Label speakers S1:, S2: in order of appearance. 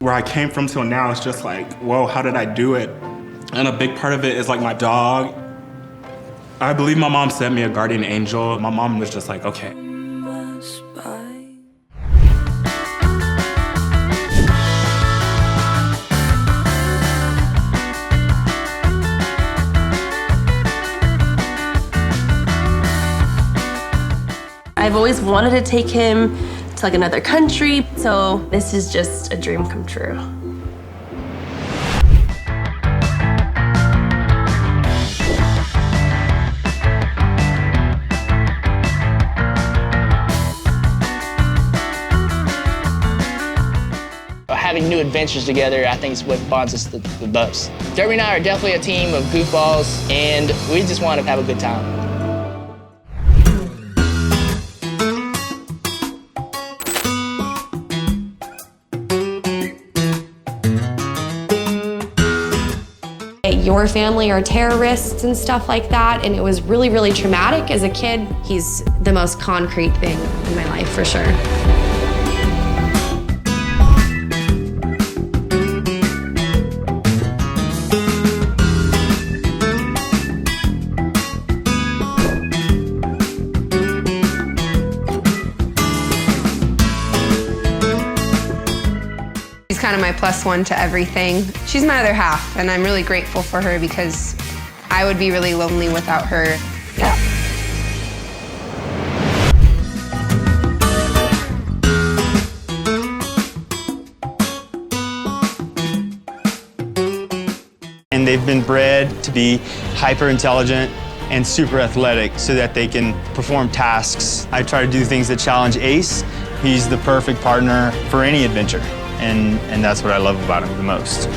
S1: Where I came from till now is just like, whoa, how did I do it? And a big part of it is like my dog. I believe my mom sent me a guardian angel. My mom was just like, okay.
S2: I've always wanted to take him to like another country, so this is just a dream come true.
S3: Having new adventures together, I think is what bonds us the most. Derby and I are definitely a team of goofballs, and we just want to have a good time.
S4: Your family are terrorists and stuff like that, and it was really, really traumatic as a kid. He's the most concrete thing in my life, for sure. She's kind of my plus one to everything. She's my other half, and I'm really grateful for her because I would be really lonely without her. Yeah.
S5: And they've been bred to be hyper intelligent and super athletic so that they can perform tasks. I try to do things that challenge Ace. He's the perfect partner for any adventure. And that's what I love about him the most.